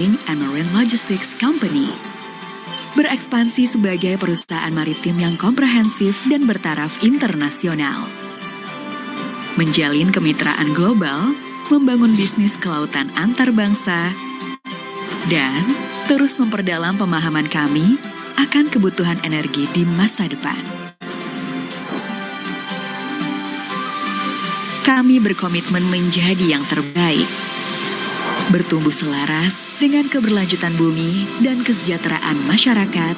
and Marine Logistics Company. Berekspansi sebagai perusahaan maritim yang komprehensif dan bertaraf internasional. Menjalin kemitraan global, membangun bisnis kelautan antar bangsa, dan terus memperdalam pemahaman kami akan kebutuhan energi di masa depan. Kami berkomitmen menjadi yang terbaik, bertumbuh selaras dengan keberlanjutan bumi dan kesejahteraan masyarakat,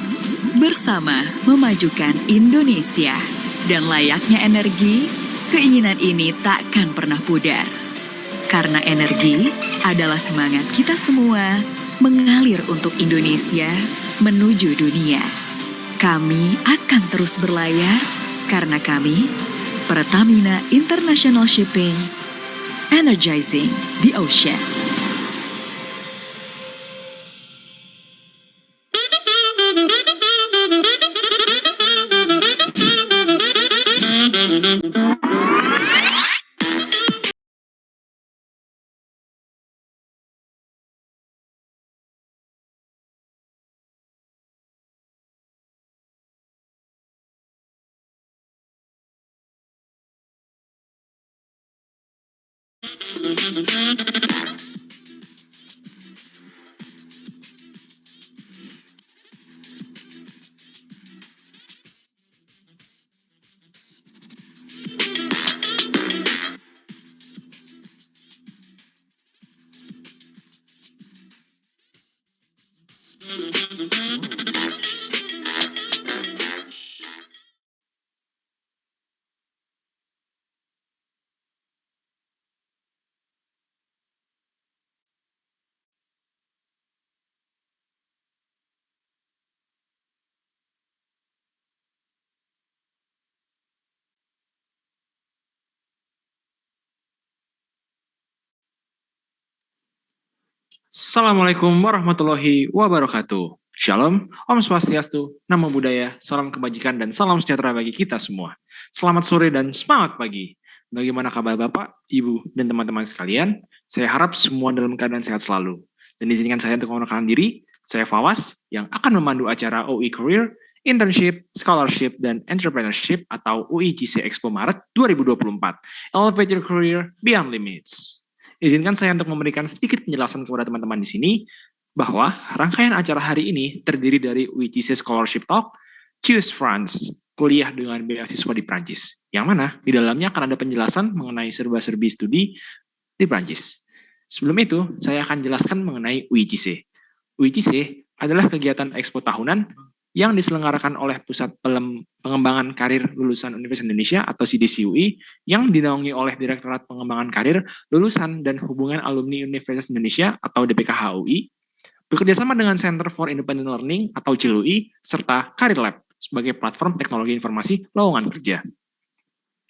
bersama memajukan Indonesia. Dan layaknya energi, keinginan ini takkan pernah pudar. Karena energi adalah semangat kita semua mengalir untuk Indonesia menuju dunia. Kami akan terus berlayar karena kami Pertamina International Shipping, energizing the ocean. Assalamualaikum warahmatullahi wabarakatuh. Shalom, Om Swastiastu, Namo Buddhaya, salam kebajikan dan salam sejahtera bagi kita semua. Selamat sore dan semangat pagi. Bagaimana kabar Bapak, Ibu, dan teman-teman sekalian? Saya harap semua dalam keadaan sehat selalu. Dan izinkan saya untuk mengenalkan diri, saya Fawas, yang akan memandu acara UI Career, Internship, Scholarship, dan Entrepreneurship atau UIGC Expo Maret 2024. Elevate your career beyond limits. Izinkan saya untuk memberikan sedikit penjelasan kepada teman-teman di sini bahwa rangkaian acara hari ini terdiri dari UIGC Scholarship Talk, Choose France, kuliah dengan beasiswa di Prancis, yang mana di dalamnya akan ada penjelasan mengenai serba-serbi studi di Prancis. Sebelum itu, saya akan jelaskan mengenai UIGC. UIGC adalah kegiatan ekspo tahunan yang diselenggarakan oleh Pusat Pengembangan Karir Lulusan Universitas Indonesia atau CDCUI yang dinaungi oleh Direktorat Pengembangan Karir Lulusan dan Hubungan Alumni Universitas Indonesia atau DPKH UI, bekerjasama dengan Center for Independent Learning atau CILUI, serta Career Lab sebagai platform teknologi informasi lowongan kerja.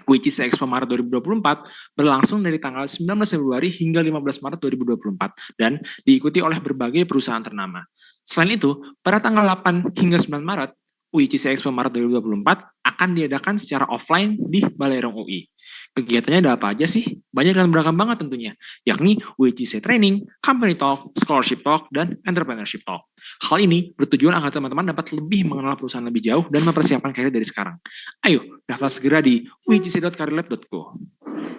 UIGC Expo Maret 2024 berlangsung dari tanggal 19 Februari hingga 15 Maret 2024 dan diikuti oleh berbagai perusahaan ternama. Selain itu, pada tanggal 8 hingga 9 Maret, UIGC Expo Maret 2024 akan diadakan secara offline di Balerong UI. Kegiatannya ada apa aja sih? Banyak dan beragam banget tentunya, yakni UIGC Training, Company Talk, Scholarship Talk, dan Entrepreneurship Talk. Hal ini bertujuan agar teman-teman dapat lebih mengenal perusahaan lebih jauh dan mempersiapkan karir dari sekarang. Ayo, daftar segera di uigc.careerlab.co.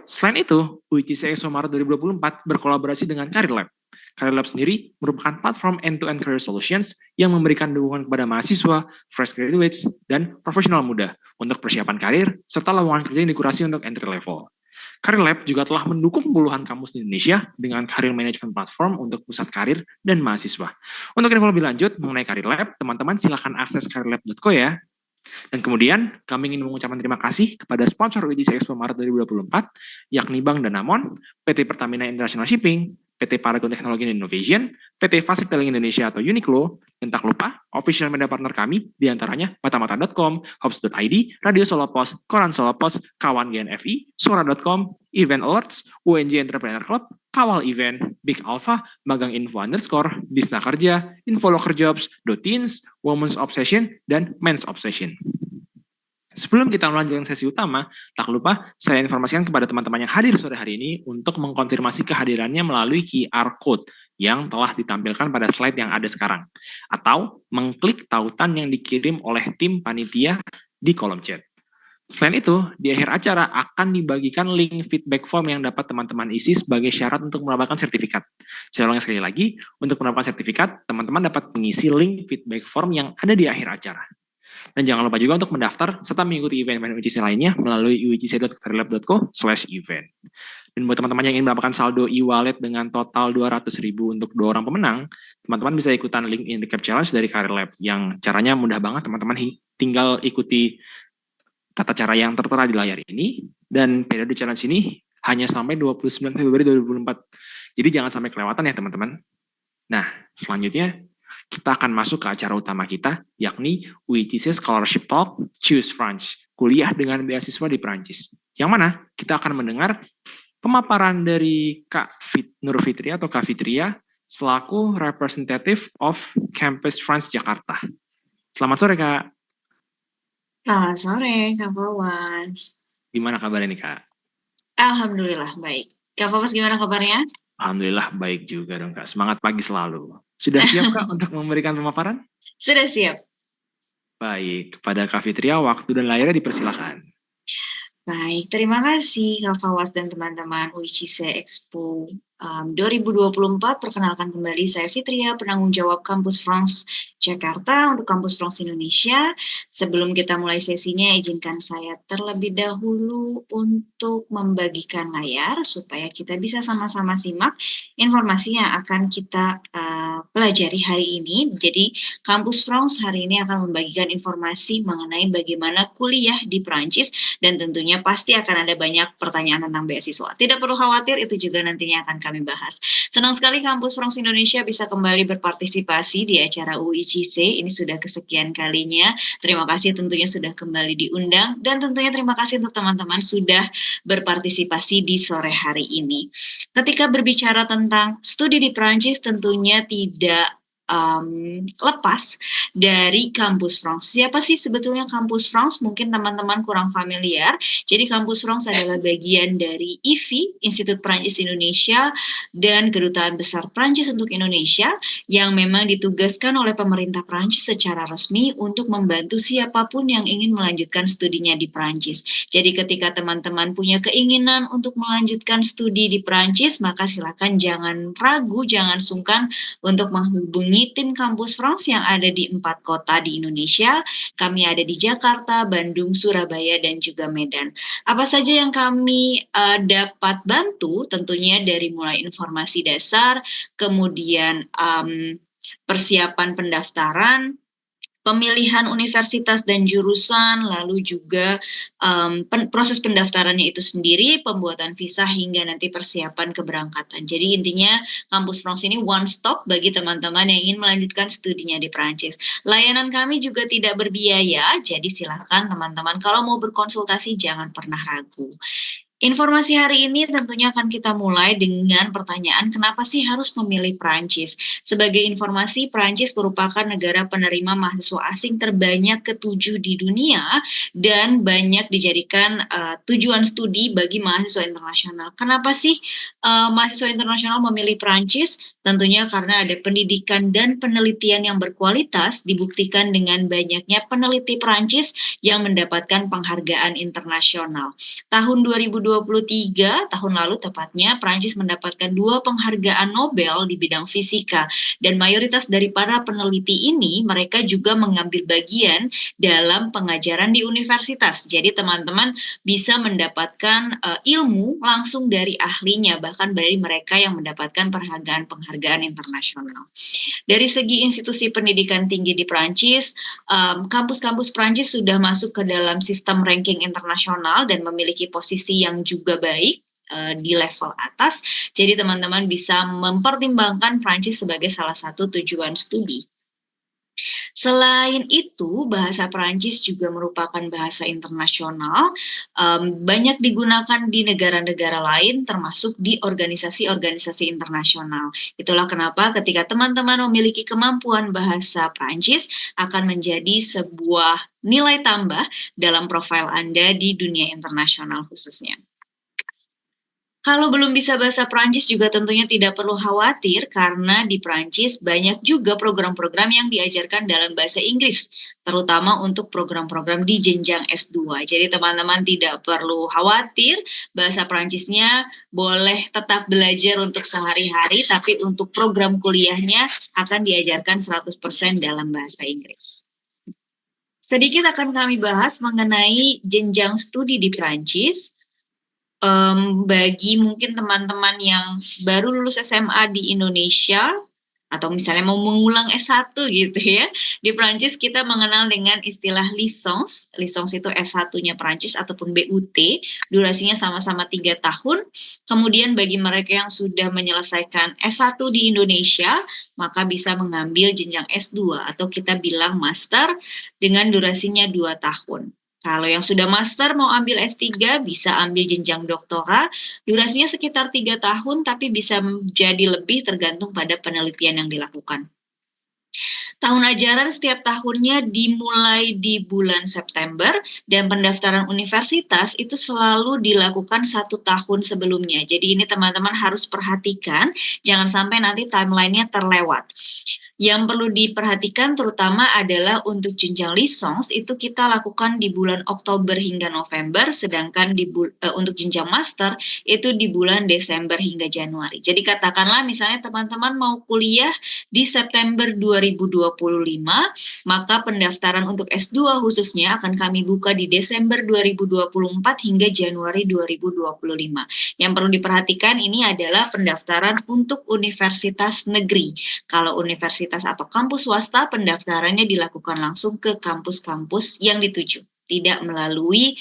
Selain itu, UIGC Expo Maret 2024 berkolaborasi dengan Career Lab. Career Lab sendiri merupakan platform end-to-end career solutions yang memberikan dukungan kepada mahasiswa, fresh graduates, dan profesional muda untuk persiapan karir, serta lowongan kerja yang dikurasi untuk entry level. Career Lab juga telah mendukung puluhan kampus di Indonesia dengan career management platform untuk pusat karir dan mahasiswa. Untuk info lebih lanjut mengenai Career Lab, teman-teman silakan akses careerlab.co ya. Dan kemudian, kami ingin mengucapkan terima kasih kepada sponsor UIGC Expo Maret 2024, yakni Bank Danamon, PT Pertamina International Shipping, PT Paragon Technology and Innovation, PT Facilitating Indonesia atau Uniqlo, dan tak lupa official media partner kami diantaranya matamata.com, Hops.id, Radio Solopos, Koran Solopos, Kawan GNFI, Suara.com, Event Alerts, UNJ Entrepreneur Club, Kawal Event, Big Alpha, Magang Info _ Disna Kerja, Infoloker Jobs, Dotins, Women's Obsession, dan Men's Obsession. Sebelum kita melanjutkan sesi utama, tak lupa saya informasikan kepada teman-teman yang hadir sore hari ini untuk mengkonfirmasi kehadirannya melalui QR Code yang telah ditampilkan pada slide yang ada sekarang. Atau mengklik tautan yang dikirim oleh tim panitia di kolom chat. Selain itu, di akhir acara akan dibagikan link feedback form yang dapat teman-teman isi sebagai syarat untuk mendapatkan sertifikat. Saya ulangi sekali lagi, untuk mendapatkan sertifikat, teman-teman dapat mengisi link feedback form yang ada di akhir acara. Dan jangan lupa juga untuk mendaftar serta mengikuti event-event UICC lainnya melalui uicc.careerlab.co/event. Dan buat teman-teman yang ingin mendapatkan saldo e-wallet dengan total 200.000 untuk 2 orang pemenang, teman-teman bisa ikutan link in recap challenge dari Career Lab yang caranya mudah banget, teman-teman tinggal ikuti tata cara yang tertera di layar ini, dan periode challenge ini hanya sampai 29 Februari 2024. Jadi jangan sampai kelewatan ya teman-teman. Nah, selanjutnya kita akan masuk ke acara utama kita, yakni UICC Scholarship Talk Choose France, kuliah dengan beasiswa di Perancis. Yang mana kita akan mendengar pemaparan dari Kak Nur Fitria atau Kak Fitria selaku Representative of Campus France Jakarta. Selamat sore Kak. Selamat sore Kak Fawaz. Gimana kabarnya nih Kak? Alhamdulillah baik. Kak Fawaz gimana kabarnya? Alhamdulillah baik juga dong Kak. Semangat pagi selalu. Sudah siap Kak untuk memberikan pemaparan? Sudah siap. Baik, kepada Kak Fitria waktu dan layarnya dipersilakan. Baik, terima kasih Kak Fawaz dan teman-teman UICC Expo 2024. Perkenalkan kembali saya Fitria, penanggung jawab Kampus France Jakarta untuk Kampus France Indonesia. Sebelum kita mulai sesinya, izinkan saya terlebih dahulu untuk membagikan layar supaya kita bisa sama-sama simak informasi yang akan kita pelajari hari ini. Jadi, Kampus France hari ini akan membagikan informasi mengenai bagaimana kuliah di Perancis, dan tentunya pasti akan ada banyak pertanyaan tentang beasiswa. Tidak perlu khawatir, itu juga nantinya akan kami bahas. Senang sekali Kampus France Indonesia bisa kembali berpartisipasi di acara UICC. Ini sudah kesekian kalinya. Terima kasih tentunya sudah kembali diundang, dan tentunya terima kasih untuk teman-teman sudah berpartisipasi di sore hari ini. Ketika berbicara tentang studi di Perancis, tentunya tidak lepas dari Kampus France. Siapa sih sebetulnya Kampus France? Mungkin teman-teman kurang familiar. Jadi Kampus France adalah bagian dari IFI, Institut Perancis Indonesia, dan Kedutaan Besar Perancis untuk Indonesia, yang memang ditugaskan oleh pemerintah Perancis secara resmi untuk membantu siapapun yang ingin melanjutkan studinya di Perancis. Jadi ketika teman-teman punya keinginan untuk melanjutkan studi di Perancis, maka silakan jangan ragu, jangan sungkan untuk menghubungi tim Kampus France yang ada di 4 kota di Indonesia. Kami ada di Jakarta, Bandung, Surabaya, dan juga Medan. Apa saja yang kami dapat bantu? Tentunya dari mulai informasi dasar, kemudian persiapan pendaftaran, pemilihan universitas dan jurusan, lalu juga proses pendaftarannya itu sendiri, pembuatan visa, hingga nanti persiapan keberangkatan. Jadi intinya Kampus France ini one stop bagi teman-teman yang ingin melanjutkan studinya di Perancis. Layanan kami juga tidak berbiaya, jadi silakan teman-teman kalau mau berkonsultasi jangan pernah ragu. Informasi hari ini tentunya akan kita mulai dengan pertanyaan, kenapa sih harus memilih Perancis? Sebagai informasi, Perancis merupakan negara penerima mahasiswa asing terbanyak ke-7 di dunia dan banyak dijadikan tujuan studi bagi mahasiswa internasional. Kenapa sih mahasiswa internasional memilih Perancis? Tentunya karena ada pendidikan dan penelitian yang berkualitas, dibuktikan dengan banyaknya peneliti Perancis yang mendapatkan penghargaan internasional. Tahun 2023, tahun lalu tepatnya, Prancis mendapatkan 2 penghargaan Nobel di bidang fisika, dan mayoritas dari para peneliti ini mereka juga mengambil bagian dalam pengajaran di universitas. Jadi teman-teman bisa mendapatkan ilmu langsung dari ahlinya, bahkan dari mereka yang mendapatkan penghargaan internasional. Dari segi institusi pendidikan tinggi di Prancis, kampus-kampus Prancis sudah masuk ke dalam sistem ranking internasional dan memiliki posisi yang juga baik di level atas. Jadi teman-teman bisa mempertimbangkan Prancis sebagai salah satu tujuan studi. Selain itu, bahasa Perancis juga merupakan bahasa internasional, banyak digunakan di negara-negara lain, termasuk di organisasi-organisasi internasional. Itulah kenapa ketika teman-teman memiliki kemampuan bahasa Perancis akan menjadi sebuah nilai tambah dalam profil Anda di dunia internasional khususnya. Kalau belum bisa bahasa Prancis juga tentunya tidak perlu khawatir karena di Prancis banyak juga program-program yang diajarkan dalam bahasa Inggris, terutama untuk program-program di jenjang S2. Jadi teman-teman tidak perlu khawatir, bahasa Prancisnya boleh tetap belajar untuk sehari-hari, tapi untuk program kuliahnya akan diajarkan 100% dalam bahasa Inggris. Sedikit akan kami bahas mengenai jenjang studi di Prancis. Bagi mungkin teman-teman yang baru lulus SMA di Indonesia atau misalnya mau mengulang S1 gitu ya. Di Prancis kita mengenal dengan istilah licence. Licence itu S1-nya Prancis ataupun BUT. Durasinya sama-sama 3 tahun. Kemudian bagi mereka yang sudah menyelesaikan S1 di Indonesia, maka bisa mengambil jenjang S2 atau kita bilang master dengan durasinya 2 tahun. Kalau yang sudah master mau ambil S3 bisa ambil jenjang doktora, durasinya sekitar 3 tahun tapi bisa jadi lebih tergantung pada penelitian yang dilakukan. Tahun ajaran setiap tahunnya dimulai di bulan September dan pendaftaran universitas itu selalu dilakukan 1 tahun sebelumnya. Jadi ini teman-teman harus perhatikan, jangan sampai nanti timelinenya terlewat. Yang perlu diperhatikan terutama adalah untuk jenjang licence itu kita lakukan di bulan Oktober hingga November, sedangkan untuk jenjang master itu di bulan Desember hingga Januari. Jadi katakanlah misalnya teman-teman mau kuliah di September 2025, maka pendaftaran untuk S2 khususnya akan kami buka di Desember 2024 hingga Januari 2025. Yang perlu diperhatikan ini adalah pendaftaran untuk universitas negeri. Kalau universitas atau kampus swasta, pendaftarannya dilakukan langsung ke kampus-kampus yang dituju, tidak melalui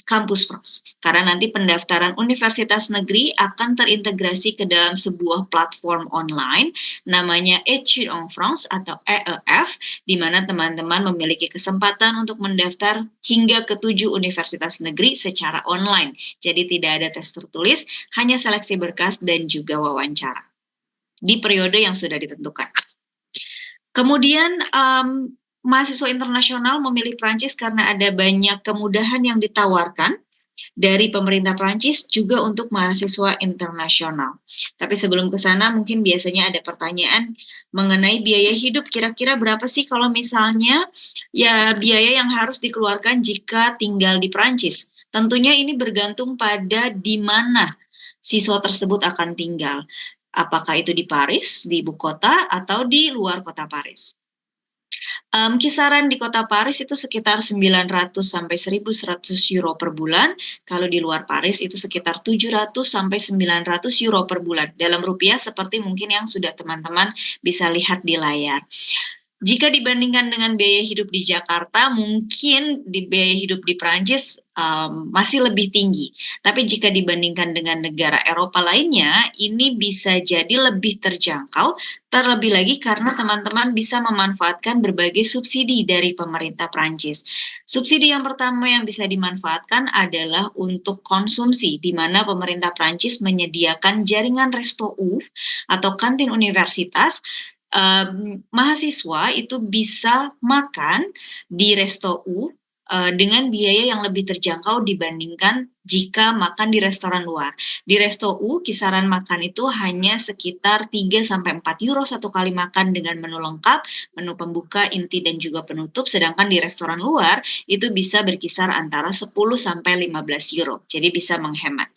kampus France. Karena nanti pendaftaran universitas negeri akan terintegrasi ke dalam sebuah platform online, namanya Études en France atau EEF, di mana teman-teman memiliki kesempatan untuk mendaftar hingga ke 7 universitas negeri secara online. Jadi tidak ada tes tertulis, hanya seleksi berkas dan juga wawancara di periode yang sudah ditentukan. Kemudian mahasiswa internasional memilih Prancis karena ada banyak kemudahan yang ditawarkan dari pemerintah Prancis juga untuk mahasiswa internasional. Tapi sebelum ke sana mungkin biasanya ada pertanyaan mengenai biaya hidup, kira-kira berapa sih kalau misalnya ya biaya yang harus dikeluarkan jika tinggal di Prancis. Tentunya ini bergantung pada di mana siswa tersebut akan tinggal. Apakah itu di Paris, di ibu kota, atau di luar kota Paris. Kisaran di kota Paris itu sekitar 900 sampai 1.100 euro per bulan. Kalau di luar Paris itu sekitar 700 sampai 900 euro per bulan. Dalam rupiah seperti mungkin yang sudah teman-teman bisa lihat di layar. Jika dibandingkan dengan biaya hidup di Jakarta, mungkin di biaya hidup di Prancis masih lebih tinggi. Tapi jika dibandingkan dengan negara Eropa lainnya, ini bisa jadi lebih terjangkau, terlebih lagi karena teman-teman bisa memanfaatkan berbagai subsidi dari pemerintah Prancis. Subsidi yang pertama yang bisa dimanfaatkan adalah untuk konsumsi, di mana pemerintah Prancis menyediakan jaringan resto U atau kantin universitas. Mahasiswa itu bisa makan di resto U dengan biaya yang lebih terjangkau dibandingkan jika makan di restoran luar. Di resto U kisaran makan itu hanya sekitar 3-4 euro satu kali makan dengan menu lengkap, menu pembuka, inti dan juga penutup, sedangkan di restoran luar itu bisa berkisar antara 10-15 euro. Jadi bisa menghemat.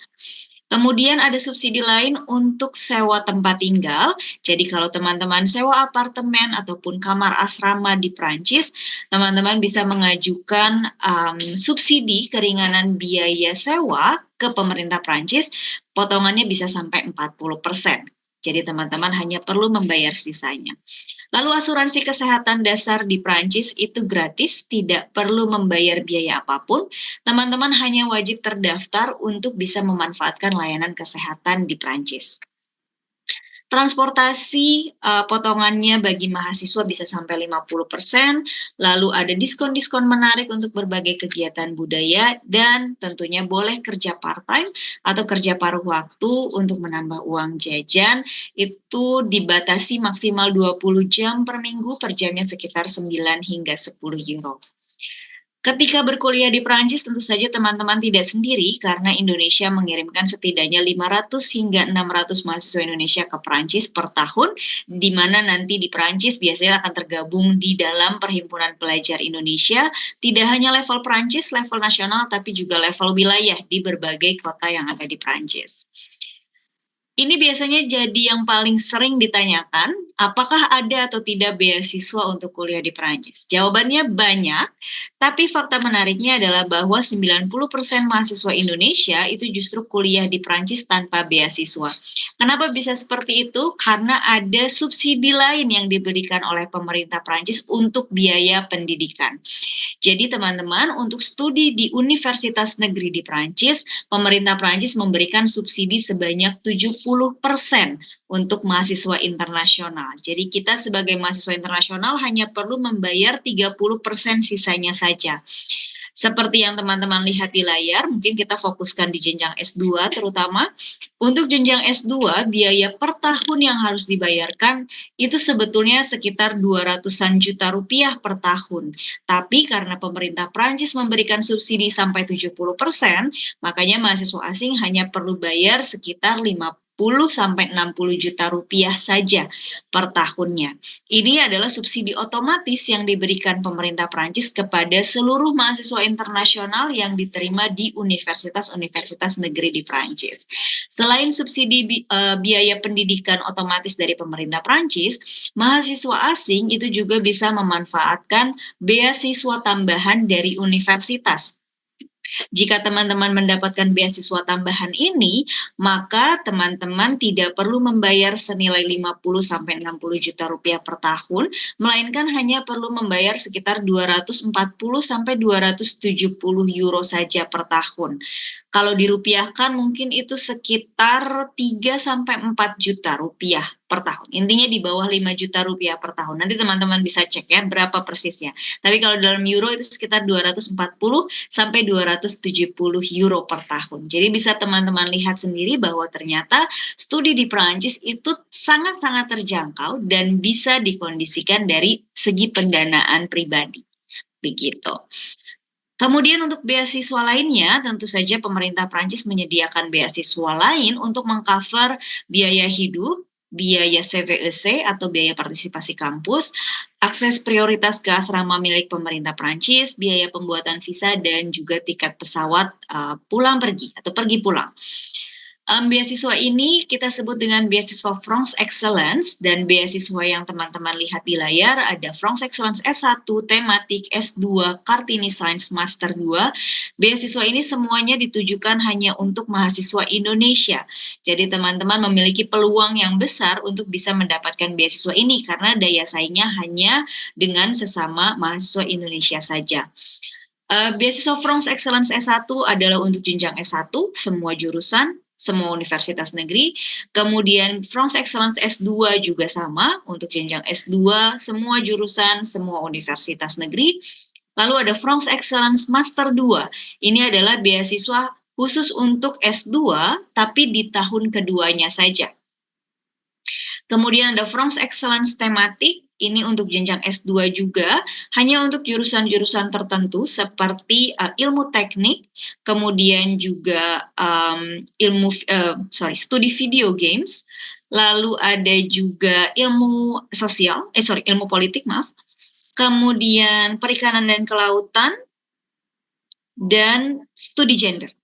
Kemudian ada subsidi lain untuk sewa tempat tinggal. Jadi kalau teman-teman sewa apartemen ataupun kamar asrama di Prancis, teman-teman bisa mengajukan subsidi keringanan biaya sewa ke pemerintah Prancis, potongannya bisa sampai 40%. Jadi teman-teman hanya perlu membayar sisanya. Lalu asuransi kesehatan dasar di Prancis itu gratis, tidak perlu membayar biaya apapun. Teman-teman hanya wajib terdaftar untuk bisa memanfaatkan layanan kesehatan di Prancis. Transportasi potongannya bagi mahasiswa bisa sampai 50%, lalu ada diskon-diskon menarik untuk berbagai kegiatan budaya, dan tentunya boleh kerja part-time atau kerja paruh waktu untuk menambah uang jajan. Itu dibatasi maksimal 20 jam per minggu, per jamnya sekitar 9 hingga 10 euro. Ketika berkuliah di Prancis, tentu saja teman-teman tidak sendiri karena Indonesia mengirimkan setidaknya 500 hingga 600 mahasiswa Indonesia ke Prancis per tahun, di mana nanti di Prancis biasanya akan tergabung di dalam Perhimpunan Pelajar Indonesia, tidak hanya level Prancis, level nasional, tapi juga level wilayah di berbagai kota yang ada di Prancis. Ini biasanya jadi yang paling sering ditanyakan, apakah ada atau tidak beasiswa untuk kuliah di Prancis? Jawabannya banyak, tapi fakta menariknya adalah bahwa 90% mahasiswa Indonesia itu justru kuliah di Prancis tanpa beasiswa. Kenapa bisa seperti itu? Karena ada subsidi lain yang diberikan oleh pemerintah Prancis untuk biaya pendidikan. Jadi teman-teman, untuk studi di universitas negeri di Prancis, pemerintah Prancis memberikan subsidi sebanyak 70% untuk mahasiswa internasional. Jadi kita sebagai mahasiswa internasional hanya perlu membayar 30% sisanya saja. Seperti yang teman-teman lihat di layar, mungkin kita fokuskan di jenjang S2 terutama. Untuk jenjang S2, biaya per tahun yang harus dibayarkan itu sebetulnya sekitar 200-an juta rupiah per tahun. Tapi karena pemerintah Prancis memberikan subsidi sampai 70%, makanya mahasiswa asing hanya perlu bayar sekitar 50 sampai 60 juta rupiah saja per tahunnya. Ini adalah subsidi otomatis yang diberikan pemerintah Prancis kepada seluruh mahasiswa internasional yang diterima di universitas-universitas negeri di Prancis. Selain subsidi biaya pendidikan otomatis dari pemerintah Prancis, mahasiswa asing itu juga bisa memanfaatkan beasiswa tambahan dari universitas. Jika teman-teman mendapatkan beasiswa tambahan ini, maka teman-teman tidak perlu membayar senilai 50 sampai 60 juta rupiah per tahun, melainkan hanya perlu membayar sekitar 240 sampai 270 euro saja per tahun. Kalau dirupiahkan mungkin itu sekitar 3 sampai 4 juta rupiah per tahun. Intinya di bawah 5 juta rupiah per tahun. Nanti teman-teman bisa cek ya berapa persisnya. Tapi kalau dalam euro itu sekitar 240 sampai 270 euro per tahun. Jadi bisa teman-teman lihat sendiri bahwa ternyata studi di Perancis itu sangat-sangat terjangkau dan bisa dikondisikan dari segi pendanaan pribadi. Begitu. Kemudian untuk beasiswa lainnya, tentu saja pemerintah Prancis menyediakan beasiswa lain untuk mengcover biaya hidup, biaya CVEC atau biaya partisipasi kampus, akses prioritas ke asrama milik pemerintah Prancis, biaya pembuatan visa, dan juga tiket pesawat pulang pergi atau pergi pulang. Beasiswa ini kita sebut dengan beasiswa France Excellence, dan beasiswa yang teman-teman lihat di layar ada France Excellence S1, tematik, S2, Kartini Science Master 2. Beasiswa ini semuanya ditujukan hanya untuk mahasiswa Indonesia. Jadi teman-teman memiliki peluang yang besar untuk bisa mendapatkan beasiswa ini karena daya saingnya hanya dengan sesama mahasiswa Indonesia saja. Beasiswa France Excellence S1 adalah untuk jenjang S1, semua jurusan, semua universitas negeri. Kemudian France Excellence S2 juga sama, untuk jenjang S2, semua jurusan, semua universitas negeri. Lalu ada France Excellence Master 2. Ini adalah beasiswa khusus untuk S2, tapi di tahun keduanya saja. Kemudian ada France Excellence Tematik, ini untuk jenjang S2 juga, hanya untuk jurusan-jurusan tertentu seperti ilmu teknik, kemudian juga studi video games, lalu ada juga ilmu sosial, ilmu politik, maaf, kemudian perikanan dan kelautan, dan studi gender.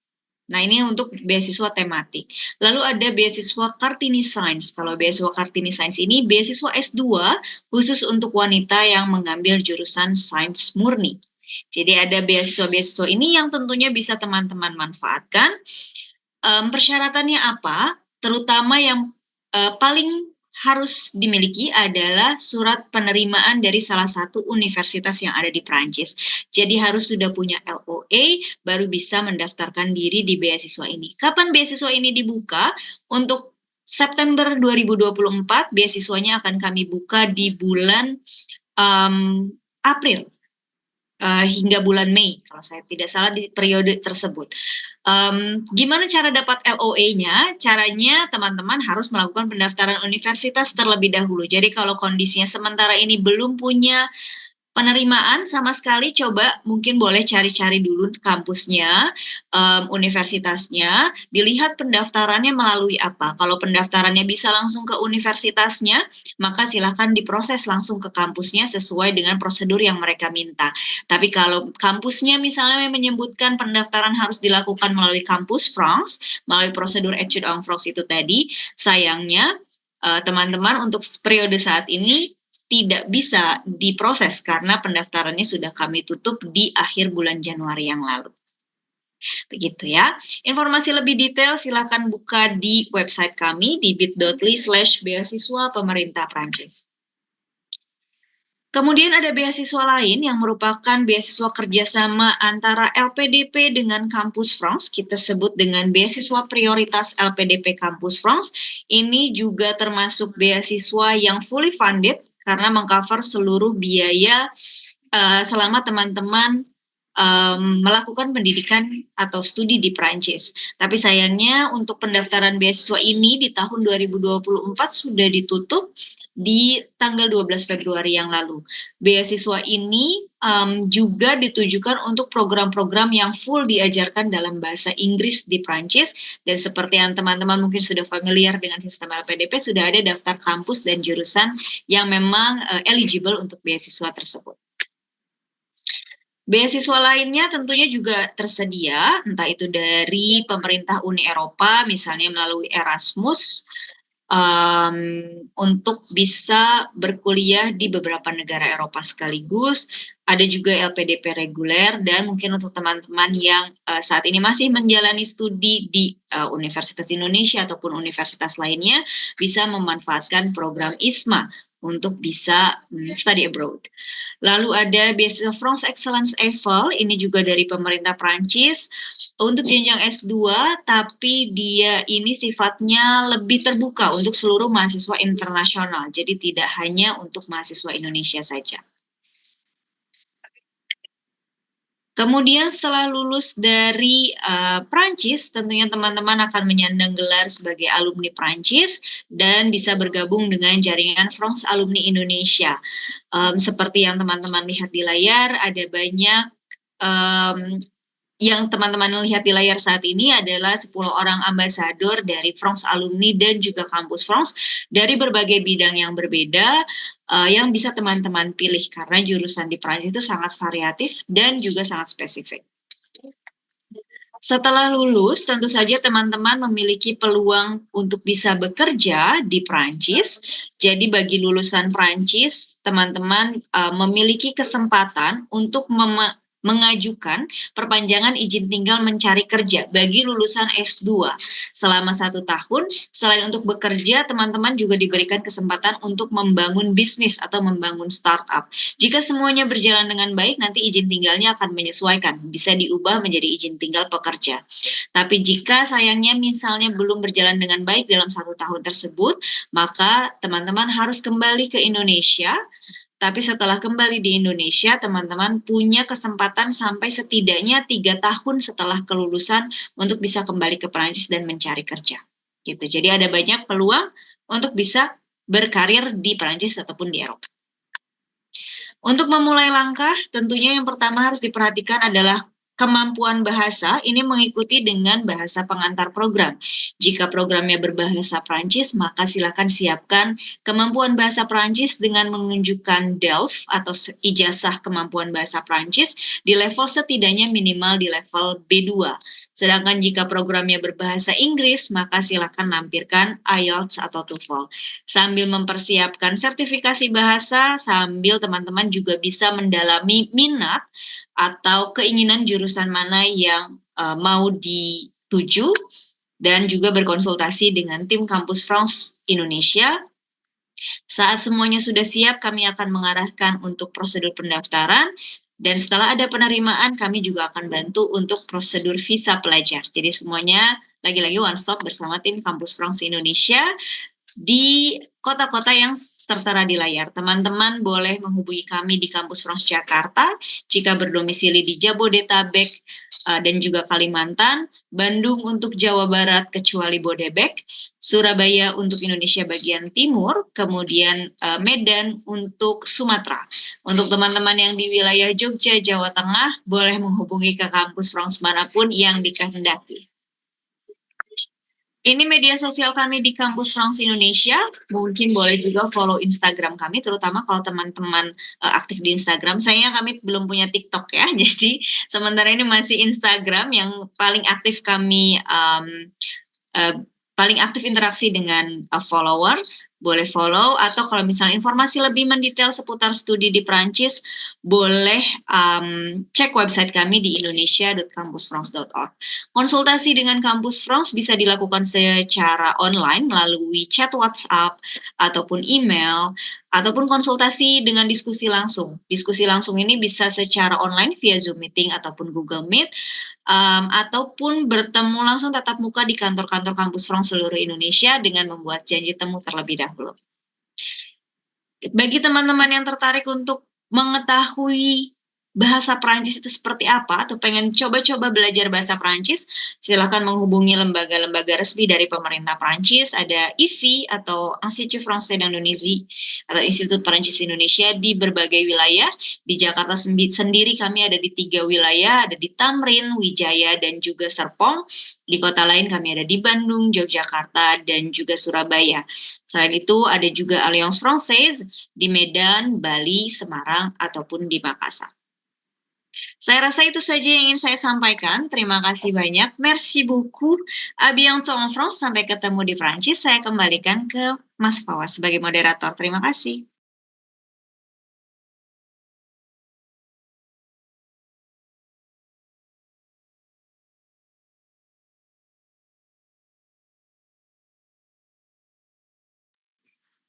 Nah, ini untuk beasiswa tematik. Lalu ada beasiswa Kartini Science. Kalau beasiswa Kartini Science ini beasiswa S2 khusus untuk wanita yang mengambil jurusan sains murni. Jadi ada beasiswa-beasiswa ini yang tentunya bisa teman-teman manfaatkan. Persyaratannya apa? Terutama yang paling harus dimiliki adalah surat penerimaan dari salah satu universitas yang ada di Prancis. Jadi harus sudah punya LOA baru bisa mendaftarkan diri di beasiswa ini. Kapan beasiswa ini dibuka? Untuk September 2024 beasiswanya akan kami buka di bulan April hingga bulan Mei, kalau saya tidak salah di periode tersebut. Gimana cara dapat LOA-nya? Caranya teman-teman harus melakukan pendaftaran universitas terlebih dahulu. Jadi kalau kondisinya sementara ini belum punya penerimaan sama sekali, coba mungkin boleh cari-cari dulu kampusnya, universitasnya, dilihat pendaftarannya melalui apa. Kalau pendaftarannya bisa langsung ke universitasnya, maka silakan diproses langsung ke kampusnya sesuai dengan prosedur yang mereka minta. Tapi kalau kampusnya misalnya menyebutkan pendaftaran harus dilakukan melalui kampus France, melalui prosedur Études en France itu tadi, sayangnya teman-teman untuk periode saat ini tidak bisa diproses karena pendaftarannya sudah kami tutup di akhir bulan Januari yang lalu. Begitu ya. Informasi lebih detail silakan buka di website kami di bit.ly/beasiswa pemerintah Prancis. Kemudian ada beasiswa lain yang merupakan beasiswa kerjasama antara LPDP dengan Kampus France. Kita sebut dengan beasiswa prioritas LPDP Kampus France. Ini juga termasuk beasiswa yang fully funded karena mengcover seluruh biaya selama teman-teman melakukan pendidikan atau studi di Prancis. Tapi sayangnya untuk pendaftaran beasiswa ini di tahun 2024 sudah ditutup di tanggal 12 Februari yang lalu. Beasiswa ini juga ditujukan untuk program-program yang full diajarkan dalam bahasa Inggris di Prancis, dan seperti yang teman-teman mungkin sudah familiar dengan sistem LPDP, sudah ada daftar kampus dan jurusan yang memang eligible untuk beasiswa tersebut. Beasiswa lainnya tentunya juga tersedia, entah itu dari pemerintah Uni Eropa, misalnya melalui Erasmus, untuk bisa berkuliah di beberapa negara Eropa sekaligus. Ada juga LPDP reguler, dan mungkin untuk teman-teman yang saat ini masih menjalani studi di Universitas Indonesia ataupun universitas lainnya, bisa memanfaatkan program ISMA untuk bisa study abroad. Lalu ada beasiswa France Excellence EFL, ini juga dari pemerintah Prancis untuk jenjang S2, tapi dia ini sifatnya lebih terbuka untuk seluruh mahasiswa internasional, jadi tidak hanya untuk mahasiswa Indonesia saja. Kemudian setelah lulus dari Prancis, tentunya teman-teman akan menyandang gelar sebagai alumni Prancis dan bisa bergabung dengan jaringan France Alumni Indonesia. Seperti yang teman-teman lihat di layar, ada banyak yang teman-teman lihat di layar saat ini adalah 10 orang ambasador dari France Alumni dan juga Kampus France dari berbagai bidang yang berbeda yang bisa teman-teman pilih karena jurusan di Prancis itu sangat variatif dan juga sangat spesifik. Setelah lulus, tentu saja teman-teman memiliki peluang untuk bisa bekerja di Prancis. Jadi bagi lulusan Prancis, teman-teman memiliki kesempatan untuk mengajukan perpanjangan izin tinggal mencari kerja bagi lulusan S2 selama 1 tahun. Selain untuk bekerja, teman-teman juga diberikan kesempatan untuk membangun bisnis atau membangun startup. Jika semuanya berjalan dengan baik, nanti izin tinggalnya akan menyesuaikan, bisa diubah menjadi izin tinggal pekerja. Tapi jika sayangnya misalnya belum berjalan dengan baik dalam 1 tahun tersebut, maka teman-teman harus kembali ke Indonesia. Tapi setelah kembali di Indonesia, teman-teman punya kesempatan sampai setidaknya 3 tahun setelah kelulusan untuk bisa kembali ke Prancis dan mencari kerja. Gitu. Jadi ada banyak peluang untuk bisa berkarir di Prancis ataupun di Eropa. Untuk memulai langkah, tentunya yang pertama harus diperhatikan adalah kemampuan bahasa. Ini mengikuti dengan bahasa pengantar program. Jika programnya berbahasa Prancis, maka silakan siapkan kemampuan bahasa Prancis dengan menunjukkan DELF atau ijazah kemampuan bahasa Prancis di level setidaknya minimal di level B2. Sedangkan jika programnya berbahasa Inggris, maka silakan lampirkan IELTS atau TOEFL. Sambil mempersiapkan sertifikasi bahasa, sambil teman-teman juga bisa mendalami minat atau keinginan jurusan mana yang mau dituju, dan juga berkonsultasi dengan tim Kampus France Indonesia. Saat semuanya sudah siap, kami akan mengarahkan untuk prosedur pendaftaran. Dan setelah ada penerimaan, kami juga akan bantu untuk prosedur visa pelajar. Jadi semuanya lagi-lagi one stop bersama tim Kampus France Indonesia di kota-kota yang tertera di layar. Teman-teman boleh menghubungi kami di Kampus France Jakarta jika berdomisili di Jabodetabek dan juga Kalimantan, Bandung untuk Jawa Barat kecuali Bodebek, Surabaya untuk Indonesia bagian timur, kemudian Medan untuk Sumatera. Untuk teman-teman yang di wilayah Jogja, Jawa Tengah, boleh menghubungi ke Kampus France manapun yang dikehendaki. Ini media sosial kami di Kampus France Indonesia. Mungkin boleh juga follow Instagram kami, terutama kalau teman-teman aktif di Instagram. Sayangnya kami belum punya TikTok ya, jadi sementara ini masih Instagram yang paling aktif kami, paling aktif interaksi dengan follower. Boleh follow, atau kalau misalnya informasi lebih mendetail seputar studi di Perancis, boleh cek website kami di indonesia.kampusfrance.org. Konsultasi dengan Kampus France bisa dilakukan secara online melalui chat WhatsApp ataupun email, ataupun konsultasi dengan diskusi langsung. Diskusi langsung ini bisa secara online via Zoom Meeting ataupun Google Meet, ataupun bertemu langsung tatap muka di kantor-kantor Kampus France seluruh Indonesia dengan membuat janji temu terlebih dahulu. Bagi teman-teman yang tertarik untuk mengetahui bahasa Perancis itu seperti apa, atau pengen coba-coba belajar bahasa Perancis, silakan menghubungi lembaga-lembaga resmi dari pemerintah Perancis. Ada IFI atau Institut Français d'Indonésie atau Institut Perancis Indonesia di berbagai wilayah. Di Jakarta sendiri kami ada di 3 wilayah, ada di Tamrin, Wijaya, dan juga Serpong. Di kota lain kami ada di Bandung, Yogyakarta, dan juga Surabaya. Selain itu ada juga Alliance Française di Medan, Bali, Semarang, ataupun di Makassar. Saya rasa itu saja yang ingin saya sampaikan. Terima kasih banyak. Merci beaucoup. À bientôt en France. Sampai ketemu di Prancis. Saya kembalikan ke Mas Fawaz sebagai moderator. Terima kasih.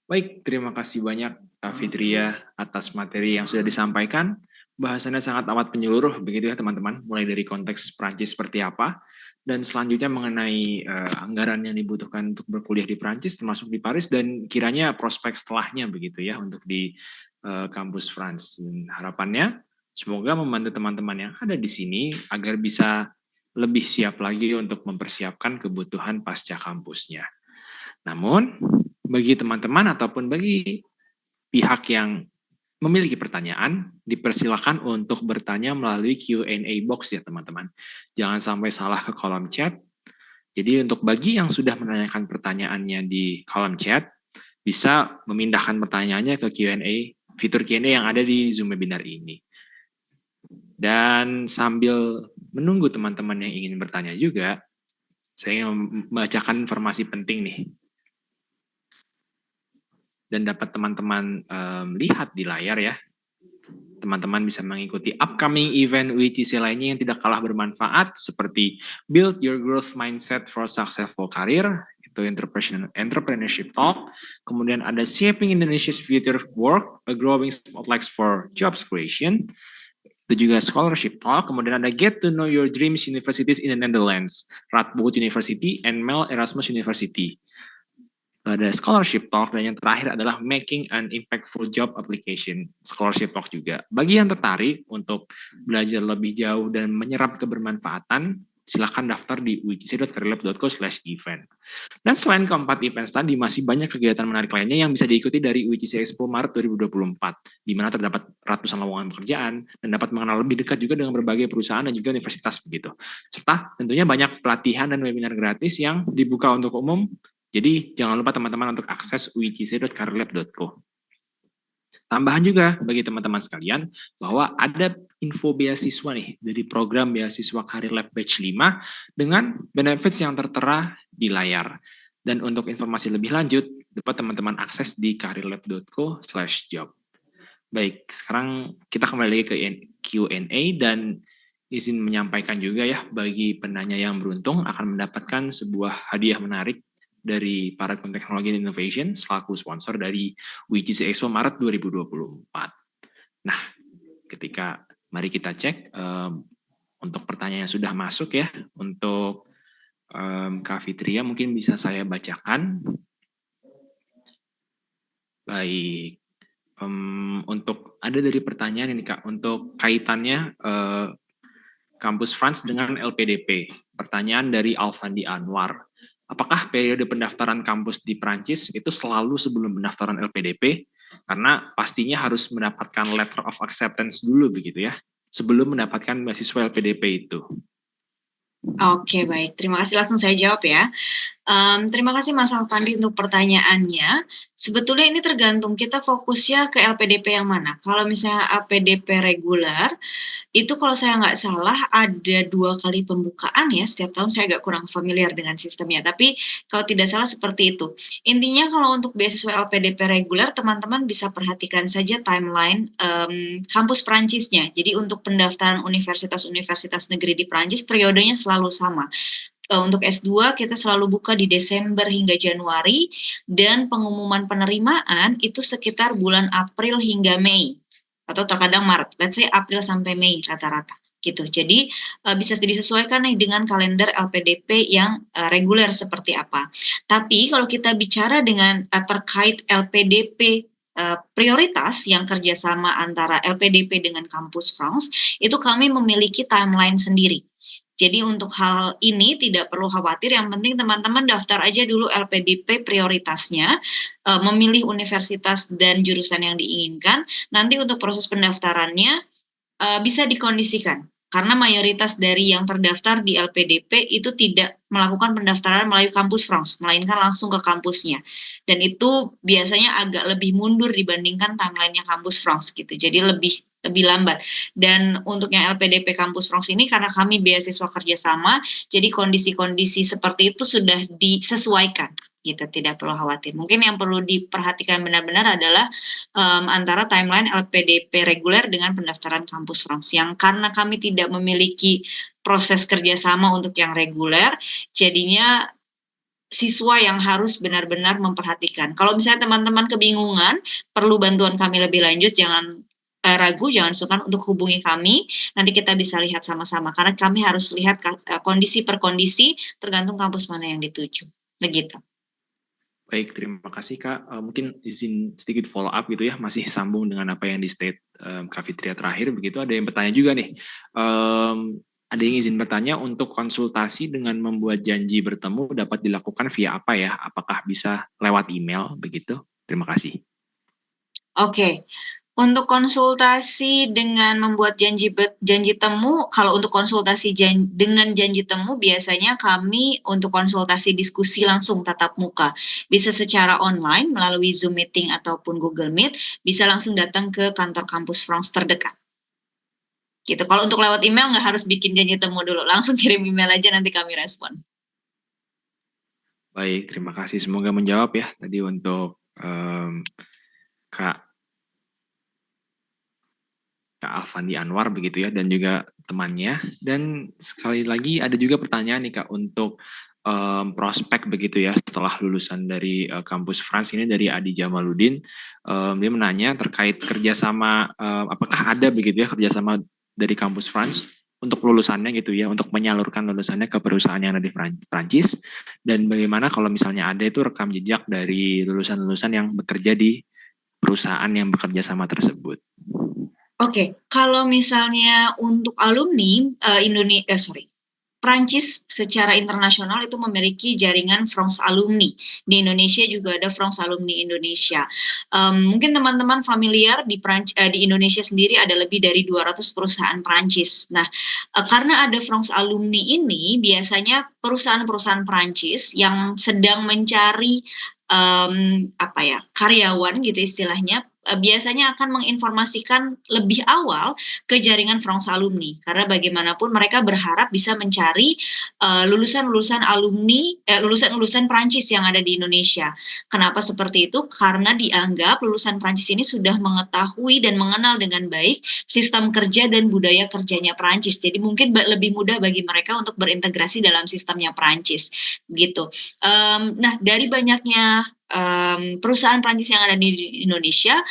Baik, terima kasih banyak Kak Fitria atas materi yang sudah disampaikan. Bahasannya sangat amat menyeluruh begitu ya teman-teman, mulai dari konteks Prancis seperti apa, dan selanjutnya mengenai anggaran yang dibutuhkan untuk berkuliah di Prancis, termasuk di Paris, dan kiranya prospek setelahnya begitu ya untuk di kampus France. Dan harapannya semoga membantu teman-teman yang ada di sini agar bisa lebih siap lagi untuk mempersiapkan kebutuhan pasca kampusnya. Namun, bagi teman-teman ataupun bagi pihak yang memiliki pertanyaan, dipersilakan untuk bertanya melalui Q&A box ya teman-teman. Jangan sampai salah ke kolom chat. Jadi untuk bagi yang sudah menanyakan pertanyaannya di kolom chat, bisa memindahkan pertanyaannya ke Q&A, fitur Q&A yang ada di Zoom webinar ini. Dan sambil menunggu teman-teman yang ingin bertanya juga, saya ingin membacakan informasi penting nih. Dan dapat teman-teman lihat di layar ya. Teman-teman bisa mengikuti upcoming event WICC lainnya yang tidak kalah bermanfaat seperti Build Your Growth Mindset for Successful Career, itu Entrepreneurship Talk, kemudian ada Shaping Indonesia's Future of Work, a Growing Spotlight for Jobs Creation, itu juga Scholarship Talk, kemudian ada Get to Know Your Dreams Universities in the Netherlands, Radboud University and Mel Erasmus University. Ada Scholarship Talk, dan yang terakhir adalah Making an Impactful Job Application, Scholarship Talk juga. Bagi yang tertarik untuk belajar lebih jauh dan menyerap kebermanfaatan, silakan daftar di wicc.careerlab.co/event. Dan selain keempat event tadi, masih banyak kegiatan menarik lainnya yang bisa diikuti dari WICC Expo Maret 2024, di mana terdapat ratusan lowongan pekerjaan dan dapat mengenal lebih dekat juga dengan berbagai perusahaan dan juga universitas begitu. Serta tentunya banyak pelatihan dan webinar gratis yang dibuka untuk umum. Jadi jangan lupa teman-teman untuk akses wicc.careerlab.co. Tambahan juga bagi teman-teman sekalian bahwa ada info beasiswa nih dari program beasiswa Career Lab Batch 5 dengan benefits yang tertera di layar. Dan untuk informasi lebih lanjut dapat teman-teman akses di careerlab.co/job. Baik, sekarang kita kembali lagi ke Q&A dan izin menyampaikan juga ya bagi penanya yang beruntung akan mendapatkan sebuah hadiah menarik dari Paragon Technology and Innovation selaku sponsor dari WICC Expo Maret 2024. Nah, ketika Mari kita cek untuk pertanyaan yang sudah masuk ya. Untuk Kak Fitria mungkin bisa saya bacakan. Baik. Untuk ada dari pertanyaan ini Kak, untuk kaitannya Kampus France dengan LPDP. Pertanyaan dari Alfandi Anwar. Apakah periode pendaftaran kampus di Prancis itu selalu sebelum pendaftaran LPDP? Karena pastinya harus mendapatkan letter of acceptance dulu begitu ya, sebelum mendapatkan beasiswa LPDP itu. Oke, baik. Terima kasih, langsung saya jawab ya. Terima kasih Mas Alfandi untuk pertanyaannya. Sebetulnya ini tergantung kita fokusnya ke LPDP yang mana. Kalau misalnya LPDP reguler, itu kalau saya nggak salah ada 2 kali pembukaan ya setiap tahun. Saya agak kurang familiar dengan sistemnya, tapi kalau tidak salah seperti itu. Intinya kalau untuk beasiswa LPDP reguler, teman-teman bisa perhatikan saja timeline kampus Perancisnya. Jadi untuk pendaftaran universitas-universitas negeri di Perancis, periodenya selalu sama. Untuk S2 kita selalu buka di Desember hingga Januari, dan pengumuman penerimaan itu sekitar bulan April hingga Mei atau terkadang Maret. Let's say April sampai Mei rata-rata gitu. Jadi bisa disesuaikan nih dengan kalender LPDP yang reguler seperti apa. Tapi kalau kita bicara dengan terkait LPDP prioritas yang kerjasama antara LPDP dengan Kampus France, itu kami memiliki timeline sendiri. Jadi untuk hal ini tidak perlu khawatir, yang penting teman-teman daftar aja dulu LPDP prioritasnya, memilih universitas dan jurusan yang diinginkan. Nanti untuk proses pendaftarannya bisa dikondisikan, karena mayoritas dari yang terdaftar di LPDP itu tidak melakukan pendaftaran melalui Kampus France, melainkan langsung ke kampusnya. Dan itu biasanya agak lebih mundur dibandingkan timeline-nya Kampus France gitu. Jadi lebih lambat. Dan untuk yang LPDP Kampus France ini, karena kami beasiswa kerjasama, jadi kondisi-kondisi seperti itu sudah disesuaikan gitu, tidak perlu khawatir. Mungkin yang perlu diperhatikan benar-benar adalah antara timeline LPDP reguler dengan pendaftaran Kampus France, yang karena kami tidak memiliki proses kerjasama untuk yang reguler, jadinya siswa yang harus benar-benar memperhatikan. Kalau misalnya teman-teman kebingungan, perlu bantuan kami lebih lanjut, jangan ragu, jangan sungkan untuk hubungi kami. Nanti kita bisa lihat sama-sama, karena kami harus lihat kondisi per kondisi tergantung kampus mana yang dituju. Begitu. Baik, terima kasih Kak. Mungkin izin sedikit follow up gitu ya, masih sambung dengan apa yang di state Kak Fitria terakhir begitu. Ada yang bertanya juga nih. Ada yang izin bertanya, untuk konsultasi dengan membuat janji bertemu dapat dilakukan via apa ya? Apakah bisa lewat email begitu? Terima kasih. Oke. Untuk konsultasi dengan membuat janji temu, kalau untuk konsultasi dengan janji temu, biasanya kami untuk konsultasi diskusi langsung tatap muka. Bisa secara online melalui Zoom meeting ataupun Google Meet, bisa langsung datang ke kantor Kampus France terdekat. Gitu. Kalau untuk lewat email nggak harus bikin janji temu dulu, langsung kirim email aja, nanti kami respon. Baik, terima kasih. Semoga menjawab ya tadi untuk Kak Alfandi Anwar begitu ya, dan juga temannya. Dan sekali lagi ada juga pertanyaan nih Kak untuk prospek begitu ya setelah lulusan dari kampus France ini, dari Adi Jamaludin. Dia menanya terkait kerjasama, apakah ada begitu ya kerjasama dari kampus France untuk lulusannya gitu ya, untuk menyalurkan lulusannya ke perusahaan yang ada di Prancis, dan bagaimana kalau misalnya ada itu rekam jejak dari lulusan-lulusan yang bekerja di perusahaan yang bekerja sama tersebut. Oke, kalau misalnya untuk alumni Prancis secara internasional itu memiliki jaringan France Alumni. Di Indonesia juga ada France Alumni Indonesia. Mungkin teman-teman familiar di Indonesia sendiri ada lebih dari 200 perusahaan Prancis. Nah, karena ada France Alumni ini, biasanya perusahaan-perusahaan Prancis yang sedang mencari karyawan gitu istilahnya, biasanya akan menginformasikan lebih awal ke jaringan France Alumni, karena bagaimanapun mereka berharap bisa mencari lulusan-lulusan Prancis yang ada di Indonesia. Kenapa seperti itu? Karena dianggap lulusan Prancis ini sudah mengetahui dan mengenal dengan baik sistem kerja dan budaya kerjanya Prancis. Jadi mungkin lebih mudah bagi mereka untuk berintegrasi dalam sistemnya Prancis gitu. Nah, dari banyaknya perusahaan Prancis yang ada di Indonesia,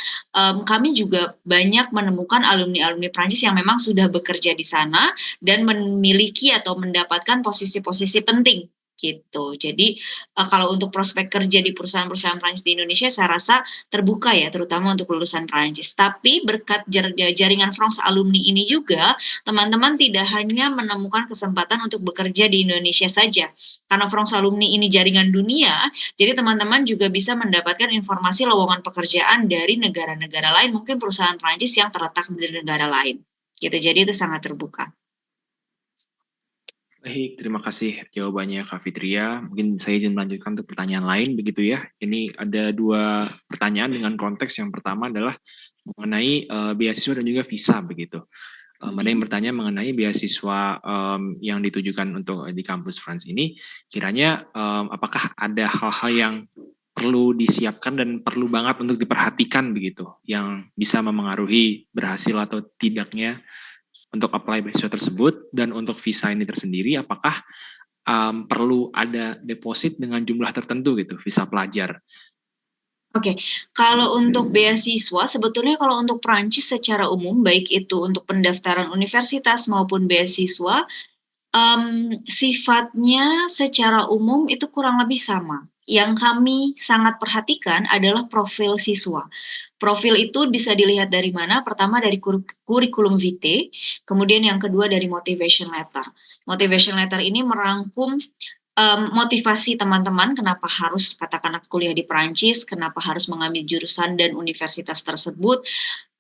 kami juga banyak menemukan alumni-alumni Prancis yang memang sudah bekerja di sana dan memiliki atau mendapatkan posisi-posisi penting gitu. Jadi kalau untuk prospek kerja di perusahaan-perusahaan Prancis di Indonesia, saya rasa terbuka ya, terutama untuk lulusan Prancis. Tapi berkat jaringan France alumni ini juga, teman-teman tidak hanya menemukan kesempatan untuk bekerja di Indonesia saja. Karena France alumni ini jaringan dunia, jadi teman-teman juga bisa mendapatkan informasi lowongan pekerjaan dari negara-negara lain, mungkin perusahaan Prancis yang terletak di negara lain. Gitu. Jadi itu sangat terbuka. Baik, terima kasih jawabannya Kak Fitria. Mungkin saya izin melanjutkan untuk pertanyaan lain begitu ya. Ini ada 2 pertanyaan dengan konteks. Yang pertama adalah mengenai beasiswa dan juga visa begitu. Ada yang bertanya mengenai beasiswa yang ditujukan untuk di kampus France ini, kiranya apakah ada hal-hal yang perlu disiapkan dan perlu banget untuk diperhatikan begitu, yang bisa memengaruhi berhasil atau tidaknya untuk apply beasiswa tersebut. Dan untuk visa ini tersendiri, apakah perlu ada deposit dengan jumlah tertentu gitu, visa pelajar? Oke, kalau untuk beasiswa, sebetulnya kalau untuk Prancis secara umum, baik itu untuk pendaftaran universitas maupun beasiswa, sifatnya secara umum itu kurang lebih sama. Yang kami sangat perhatikan adalah profil siswa. Profil itu bisa dilihat dari mana? Pertama dari kurikulum vitae, kemudian yang kedua dari motivation letter. Motivation letter ini merangkum motivasi teman-teman kenapa harus katakanlah kuliah di Perancis, kenapa harus mengambil jurusan dan universitas tersebut,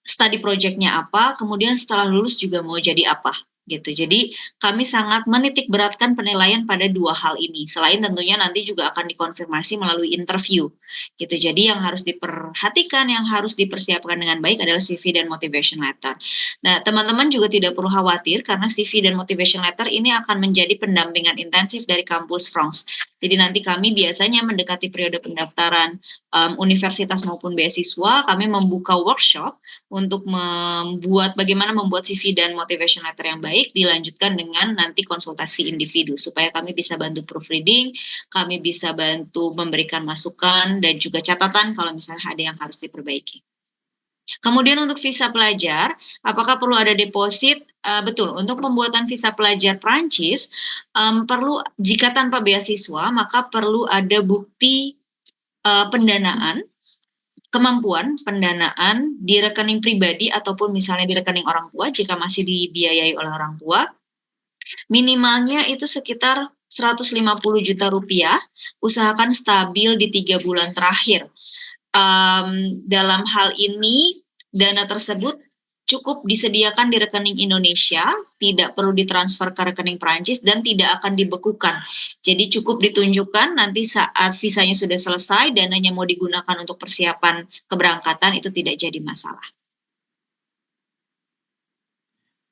study project-nya apa, kemudian setelah lulus juga mau jadi apa gitu. Jadi kami sangat menitik beratkan penilaian pada 2 hal ini. Selain tentunya nanti juga akan dikonfirmasi melalui interview gitu. Jadi yang harus diperhatikan, yang harus dipersiapkan dengan baik adalah CV dan motivation letter. Nah, teman-teman juga tidak perlu khawatir karena CV dan motivation letter ini akan menjadi pendampingan intensif dari kampus France. Jadi nanti kami biasanya mendekati periode pendaftaran universitas maupun beasiswa, kami membuka workshop untuk bagaimana membuat CV dan motivation letter yang baik, dilanjutkan dengan nanti konsultasi individu supaya kami bisa bantu proofreading, kami bisa bantu memberikan masukan dan juga catatan kalau misalnya ada yang harus diperbaiki. Kemudian untuk visa pelajar, apakah perlu ada deposit? Betul, untuk pembuatan visa pelajar Prancis, perlu, jika tanpa beasiswa, maka perlu ada bukti pendanaan, kemampuan pendanaan di rekening pribadi ataupun misalnya di rekening orang tua jika masih dibiayai oleh orang tua. Minimalnya itu sekitar 150 juta rupiah, usahakan stabil di 3 bulan terakhir. Dalam hal ini, dana tersebut cukup disediakan di rekening Indonesia, tidak perlu ditransfer ke rekening Perancis dan tidak akan dibekukan. Jadi cukup ditunjukkan nanti saat visanya sudah selesai, dananya mau digunakan untuk persiapan keberangkatan, itu tidak jadi masalah.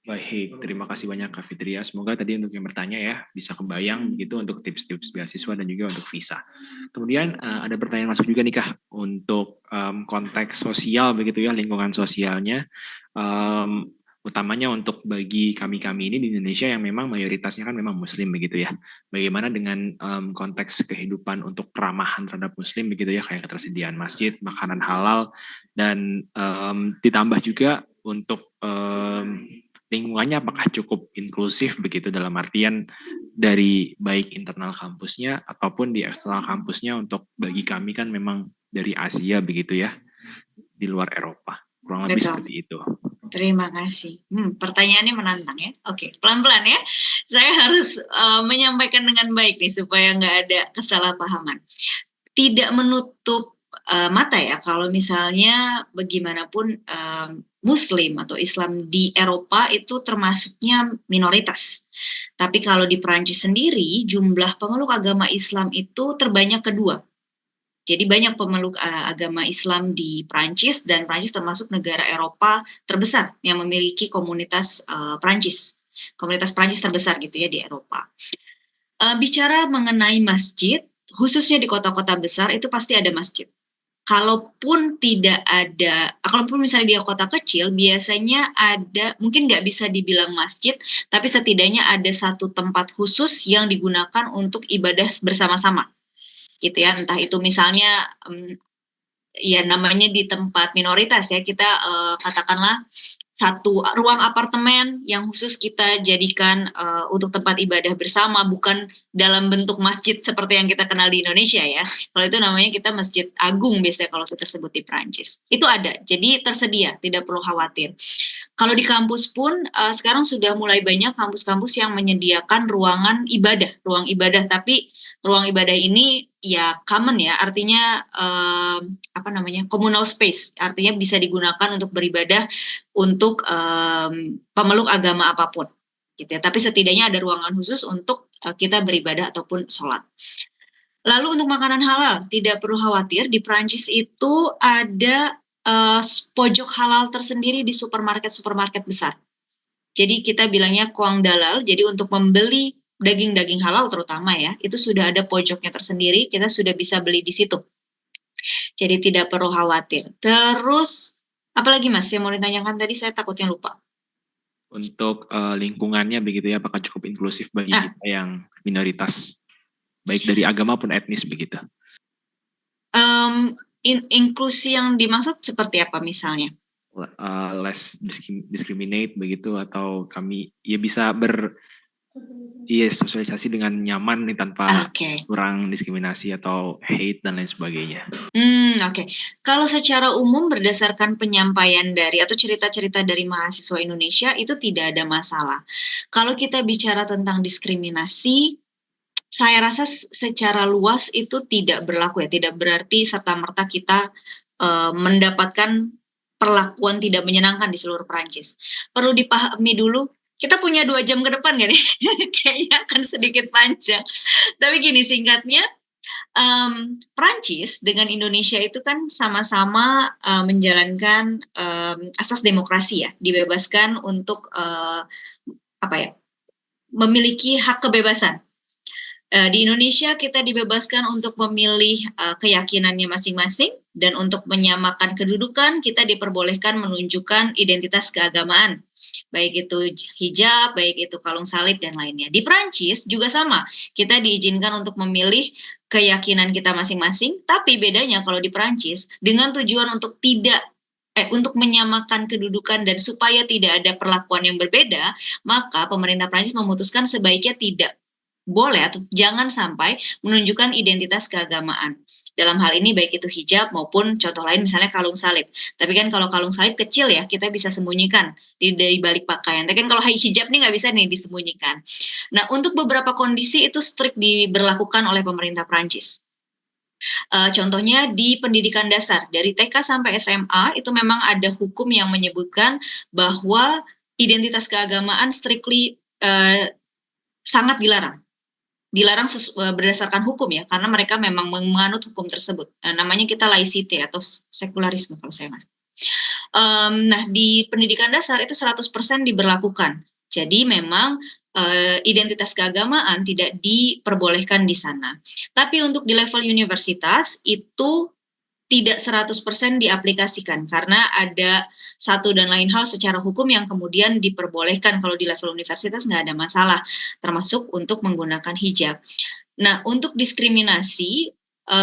Baik, terima kasih banyak Kak Fitria. Semoga tadi untuk yang bertanya ya bisa kebayang begitu untuk tips-tips beasiswa dan juga untuk visa. Kemudian ada pertanyaan masuk juga nih Kak untuk konteks sosial begitu ya, lingkungan sosialnya. Utamanya untuk bagi kami-kami ini di Indonesia yang memang mayoritasnya kan memang Muslim begitu ya. Bagaimana dengan konteks kehidupan untuk keramahan terhadap Muslim begitu ya, kayak ketersediaan masjid, makanan halal, dan ditambah juga untuk lingkungannya apakah cukup inklusif begitu dalam artian dari baik internal kampusnya ataupun di eksternal kampusnya. Untuk bagi kami kan memang dari Asia begitu ya, di luar Eropa. Kurang lebih Betul. seperti itu. Terima kasih. Pertanyaannya menantang ya. Oke, pelan-pelan ya. Saya harus menyampaikan dengan baik nih supaya nggak ada kesalahpahaman. Tidak menutup mata ya kalau misalnya bagaimanapun Muslim atau Islam di Eropa itu termasuknya minoritas. Tapi kalau di Perancis sendiri jumlah pemeluk agama Islam itu terbanyak kedua. Jadi banyak pemeluk agama Islam di Prancis dan Prancis termasuk negara Eropa terbesar yang memiliki komunitas Prancis. Komunitas Prancis terbesar gitu ya di Eropa. Bicara mengenai masjid, khususnya di kota-kota besar itu pasti ada masjid. Kalaupun misalnya dia kota kecil, biasanya ada, mungkin nggak bisa dibilang masjid, tapi setidaknya ada satu tempat khusus yang digunakan untuk ibadah bersama-sama. gitu ya. Entah itu misalnya ya namanya di tempat minoritas ya, kita katakanlah satu ruang apartemen yang khusus kita jadikan untuk tempat ibadah bersama, bukan dalam bentuk masjid seperti yang kita kenal di Indonesia ya. Kalau itu namanya kita masjid agung biasanya kalau kita sebut di Prancis. Itu ada, jadi tersedia, tidak perlu khawatir. Kalau di kampus pun sekarang sudah mulai banyak kampus-kampus yang menyediakan ruang ibadah, tapi ruang ibadah ini ya common ya, artinya apa namanya, communal space, artinya bisa digunakan untuk beribadah untuk pemeluk agama apapun, gitu ya. Tapi setidaknya ada ruangan khusus untuk kita beribadah ataupun sholat. Lalu untuk makanan halal, tidak perlu khawatir, di Prancis itu ada pojok halal tersendiri di supermarket besar. Jadi kita bilangnya kuang dalal, jadi untuk membeli daging-daging halal terutama ya, itu sudah ada pojoknya tersendiri, kita sudah bisa beli di situ. Jadi tidak perlu khawatir. Terus, apalagi Mas yang mau ditanyakan tadi, saya takutnya lupa. Untuk lingkungannya begitu ya, apakah cukup inklusif bagi kita yang minoritas, baik dari agama pun etnis begitu? Inklusi yang dimaksud seperti apa misalnya? Less discriminate begitu, atau kami ya bisa sosialisasi dengan nyaman nih tanpa kurang diskriminasi atau hate dan lain sebagainya. Oke. Kalau secara umum berdasarkan penyampaian dari atau cerita-cerita dari mahasiswa Indonesia itu tidak ada masalah. Kalau kita bicara tentang diskriminasi, saya rasa secara luas itu tidak berlaku ya, tidak berarti serta-merta kita mendapatkan perlakuan tidak menyenangkan di seluruh Perancis. Perlu dipahami dulu, kita punya 2 jam ke depan kan ya? Kayaknya akan sedikit panjang. Tapi gini singkatnya, Perancis dengan Indonesia itu kan sama-sama menjalankan asas demokrasi ya, dibebaskan untuk memiliki hak kebebasan. Di Indonesia kita dibebaskan untuk memilih keyakinannya masing-masing, dan untuk menyamakan kedudukan kita diperbolehkan menunjukkan identitas keagamaan, baik itu hijab, baik itu kalung salib dan lainnya. Di Prancis juga sama, kita diizinkan untuk memilih keyakinan kita masing-masing, tapi bedanya kalau di Prancis dengan tujuan untuk menyamakan kedudukan dan supaya tidak ada perlakuan yang berbeda, maka pemerintah Prancis memutuskan sebaiknya tidak boleh atau jangan sampai menunjukkan identitas keagamaan. Dalam hal ini baik itu hijab maupun contoh lain misalnya kalung salib. Tapi kan kalau kalung salib kecil ya, kita bisa sembunyikan dari balik pakaian. Tapi kan kalau hijab nih nggak bisa nih disembunyikan. Nah, untuk beberapa kondisi itu strict diberlakukan oleh pemerintah Prancis. Contohnya di pendidikan dasar, dari TK sampai SMA itu memang ada hukum yang menyebutkan bahwa identitas keagamaan strictly sangat dilarang berdasarkan hukum ya, karena mereka memang menganut hukum tersebut. Namanya kita laicite atau sekularisme kalau saya mas. Nah, di pendidikan dasar itu 100% diberlakukan. Jadi memang identitas keagamaan tidak diperbolehkan di sana. Tapi untuk di level universitas itu tidak 100% diaplikasikan karena ada satu dan lain hal secara hukum yang kemudian diperbolehkan. Kalau di level universitas nggak ada masalah, termasuk untuk menggunakan hijab. Nah, untuk diskriminasi,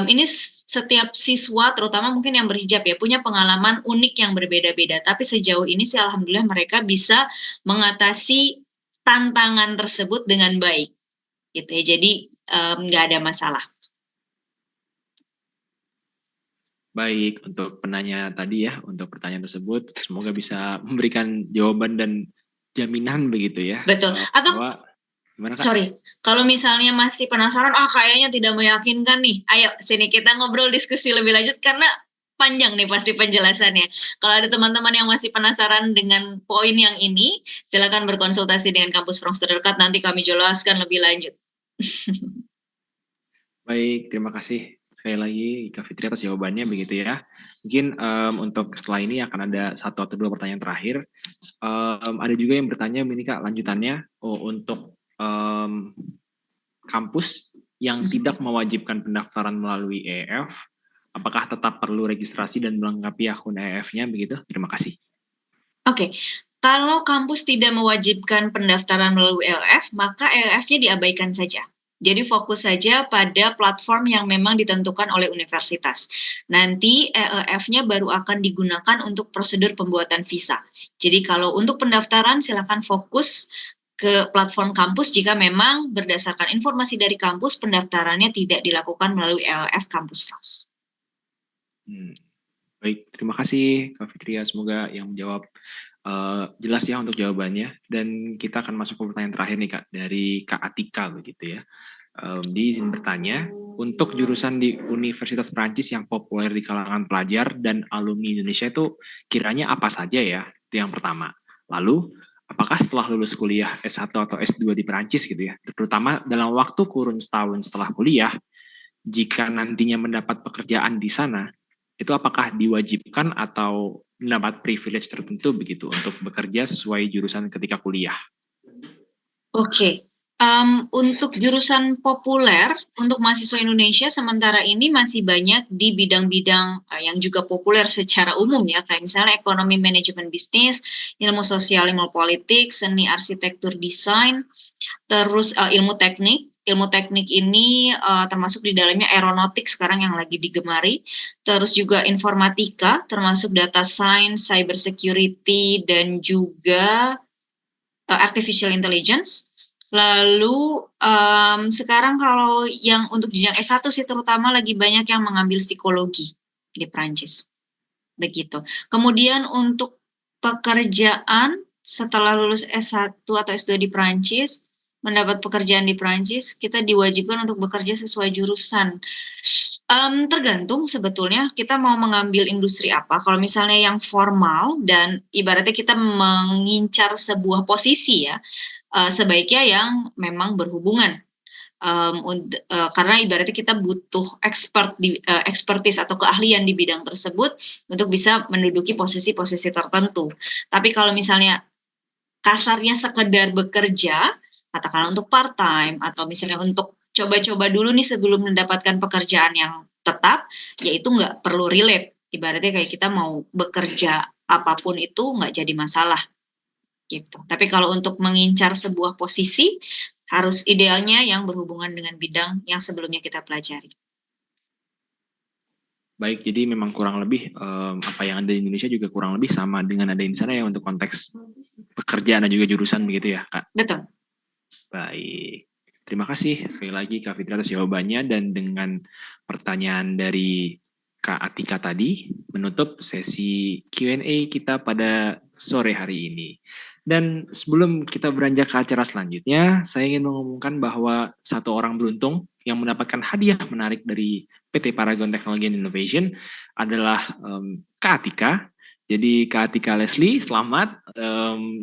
ini setiap siswa, terutama mungkin yang berhijab ya, punya pengalaman unik yang berbeda-beda. Tapi sejauh ini sih alhamdulillah mereka bisa mengatasi tantangan tersebut dengan baik, gitu ya. Jadi nggak ada masalah. Baik, untuk penanya tadi ya, untuk pertanyaan tersebut, semoga bisa memberikan jawaban dan jaminan begitu ya. Betul. Atau gimana, Kak? Sorry, kalau misalnya masih penasaran, kayaknya tidak meyakinkan nih, ayo sini kita ngobrol diskusi lebih lanjut karena panjang nih pasti penjelasannya. Kalau ada teman-teman yang masih penasaran dengan poin yang ini, silakan berkonsultasi dengan kampus France terdekat, nanti kami jelaskan lebih lanjut. Baik, terima kasih sekali lagi Kak Fitri atas jawabannya begitu ya. Mungkin untuk setelah ini akan ada 1 atau 2 pertanyaan terakhir. Ada juga yang bertanya ini Kak, lanjutannya untuk kampus yang tidak mewajibkan pendaftaran melalui EF, apakah tetap perlu registrasi dan melengkapi akun EF-nya begitu? Terima kasih. Oke. Kalau kampus tidak mewajibkan pendaftaran melalui EF, maka EF-nya diabaikan saja. Jadi fokus saja pada platform yang memang ditentukan oleh universitas. Nanti EEF-nya baru akan digunakan untuk prosedur pembuatan visa. Jadi kalau untuk pendaftaran silakan fokus ke platform kampus jika memang berdasarkan informasi dari kampus pendaftarannya tidak dilakukan melalui EEF Kampus France. Baik, terima kasih Kak Fitria. Semoga yang menjawab jelas ya untuk jawabannya. Dan kita akan masuk ke pertanyaan terakhir nih Kak, dari Kak Atika begitu ya. Diizin bertanya, untuk jurusan di Universitas Perancis yang populer di kalangan pelajar dan alumni Indonesia itu kiranya apa saja ya? Itu yang pertama. Lalu, apakah setelah lulus kuliah S1 atau S2 di Perancis gitu ya, terutama dalam waktu kurun setahun setelah kuliah, jika nantinya mendapat pekerjaan di sana, itu apakah diwajibkan atau mendapat privilege tertentu begitu untuk bekerja sesuai jurusan ketika kuliah? Oke. Untuk jurusan populer untuk mahasiswa Indonesia sementara ini masih banyak di bidang-bidang yang juga populer secara umum ya, kayak misalnya ekonomi manajemen bisnis, ilmu sosial, ilmu politik, seni arsitektur desain, terus ilmu teknik. Ilmu teknik ini termasuk di dalamnya aeronautik sekarang yang lagi digemari, terus juga informatika, termasuk data science, cyber security, dan juga artificial intelligence. Lalu sekarang kalau yang untuk jenjang S1 sih terutama lagi banyak yang mengambil psikologi di Prancis. Begitu. Kemudian untuk pekerjaan setelah lulus S1 atau S2 di Prancis, mendapat pekerjaan di Prancis, kita diwajibkan untuk bekerja sesuai jurusan. Tergantung sebetulnya kita mau mengambil industri apa. Kalau misalnya yang formal dan ibaratnya kita mengincar sebuah posisi ya, sebaiknya yang memang berhubungan. Karena ibaratnya kita butuh expertise atau keahlian di bidang tersebut untuk bisa menduduki posisi-posisi tertentu. Tapi kalau misalnya kasarnya sekedar bekerja, katakanlah untuk part time atau misalnya untuk coba-coba dulu nih sebelum mendapatkan pekerjaan yang tetap, yaitu nggak perlu relate. Ibaratnya kayak kita mau bekerja apapun itu nggak jadi masalah gitu. Tapi kalau untuk mengincar sebuah posisi harus idealnya yang berhubungan dengan bidang yang sebelumnya kita pelajari. Baik, jadi memang kurang lebih apa yang ada di Indonesia juga kurang lebih sama dengan ada di sana ya untuk konteks pekerjaan dan juga jurusan begitu ya Kak? Betul. Baik, terima kasih sekali lagi Kak Fitri atas jawabannya, dan dengan pertanyaan dari Kak Atika tadi menutup sesi Q&A kita pada sore hari ini. Dan sebelum kita beranjak ke acara selanjutnya, saya ingin mengumumkan bahwa satu orang beruntung yang mendapatkan hadiah menarik dari PT Paragon Technology and Innovation adalah Kak Atika. Jadi Kak Atika Leslie, selamat.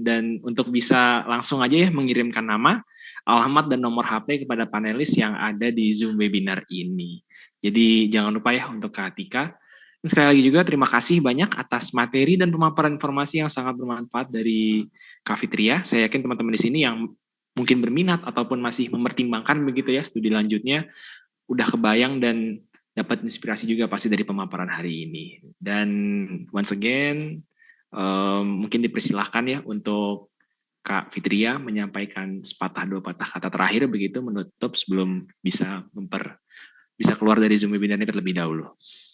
Dan untuk bisa langsung aja ya mengirimkan nama, alamat, dan nomor HP kepada panelis yang ada di Zoom webinar ini. Jadi jangan lupa ya untuk Kak Atika. Dan sekali lagi juga terima kasih banyak atas materi dan pemaparan informasi yang sangat bermanfaat dari Kak Fitria. Saya yakin teman-teman di sini yang mungkin berminat ataupun masih mempertimbangkan begitu ya studi lanjutnya, udah kebayang dan dapat inspirasi juga pasti dari pemaparan hari ini. Dan once again, mungkin dipersilahkan ya untuk Kak Fitria menyampaikan sepatah dua patah kata terakhir begitu menutup sebelum bisa keluar dari Zoom webinar ini terlebih dahulu.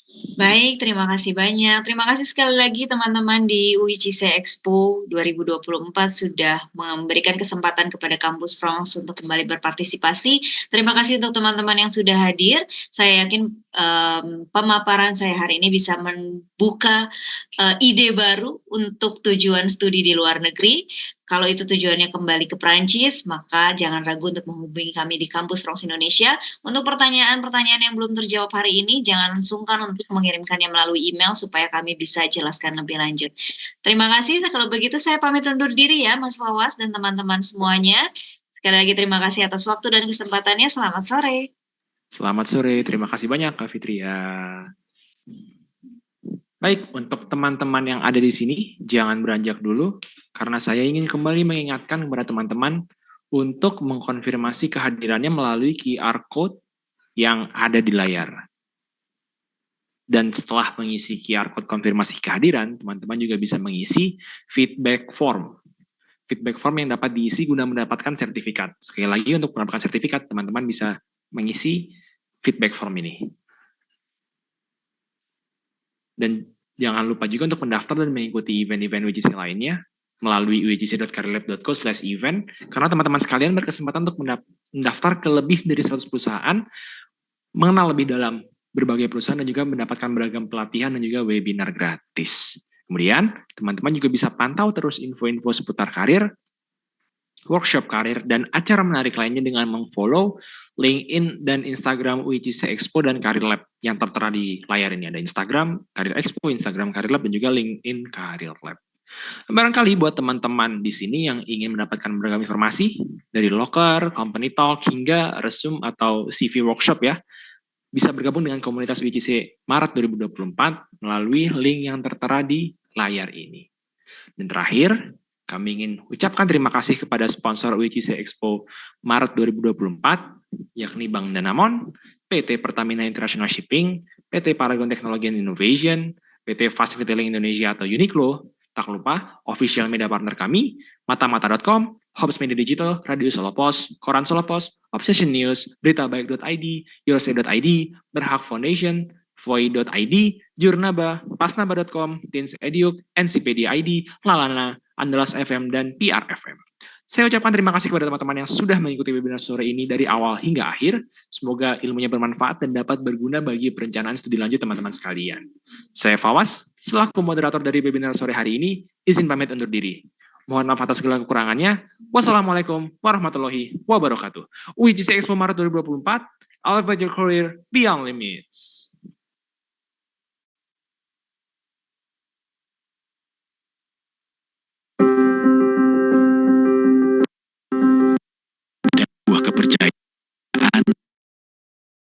Baik, terima kasih banyak. Terima kasih sekali lagi teman-teman di UICC Expo 2024 sudah memberikan kesempatan kepada Kampus France untuk kembali berpartisipasi. Terima kasih untuk teman-teman yang sudah hadir. Saya yakin pemaparan saya hari ini bisa membuka ide baru untuk tujuan studi di luar negeri. Kalau itu tujuannya kembali ke Perancis, maka jangan ragu untuk menghubungi kami di Kampus France Indonesia. Untuk pertanyaan-pertanyaan yang belum terjawab hari ini, jangan sungkan untuk mengirimkannya melalui email supaya kami bisa jelaskan lebih lanjut. Terima kasih. Kalau begitu saya pamit undur diri ya, Mas Fawas dan teman-teman semuanya. Sekali lagi terima kasih atas waktu dan kesempatannya. Selamat sore. Selamat sore. Terima kasih banyak Kak Fitria. Baik, untuk teman-teman yang ada di sini, jangan beranjak dulu, karena saya ingin kembali mengingatkan kepada teman-teman untuk mengkonfirmasi kehadirannya melalui QR Code yang ada di layar. Dan setelah mengisi QR Code konfirmasi kehadiran, teman-teman juga bisa mengisi feedback form. feedback form yang dapat diisi guna mendapatkan sertifikat. Sekali lagi, untuk mendapatkan sertifikat, teman-teman bisa mengisi feedback form ini. Dan jangan lupa juga untuk mendaftar dan mengikuti event-event UGC lainnya melalui ugc.careerlab.co/event, karena teman-teman sekalian berkesempatan untuk mendaftar ke lebih dari 100 perusahaan, mengenal lebih dalam berbagai perusahaan, dan juga mendapatkan beragam pelatihan dan juga webinar gratis. Kemudian, teman-teman juga bisa pantau terus info-info seputar karir, workshop karir, dan acara menarik lainnya dengan memfollow LinkedIn dan Instagram UICC Expo dan Karir Lab yang tertera di layar ini. Ada Instagram Karir Expo, Instagram Karir Lab, dan juga LinkedIn Karir Lab. Barangkali buat teman-teman di sini yang ingin mendapatkan beragam informasi dari loker, company talk, hingga resume atau CV workshop ya, bisa bergabung dengan komunitas UICC Maret 2024 melalui link yang tertera di layar ini. Dan terakhir, kami ingin ucapkan terima kasih kepada sponsor UICC Expo Maret 2024, yakni Bank Danamon, PT Pertamina International Shipping, PT Paragon Technology and Innovation, PT Fast Retailing Indonesia atau Uniqlo. Tak lupa, official media partner kami, matamata.com, Hobbs Media Digital, Radio Solo Pos, Koran Solo Pos, Obsession News, Beritabaik.id, Yourself.id, Berhak Foundation, Voi.id, Jurnaba, Pasnaba.com, Teens Ediuk, NCPD ID, Lalana, Andalas FM, dan PR FM. Saya ucapkan terima kasih kepada teman-teman yang sudah mengikuti webinar sore ini dari awal hingga akhir. Semoga ilmunya bermanfaat dan dapat berguna bagi perencanaan studi lanjut teman-teman sekalian. Saya Fawas, selaku moderator dari webinar sore hari ini, izin pamit undur diri. Mohon maaf atas segala kekurangannya. Wassalamualaikum warahmatullahi wabarakatuh. UICC Expo Maret 2024, Elevate Your Career Beyond Limits.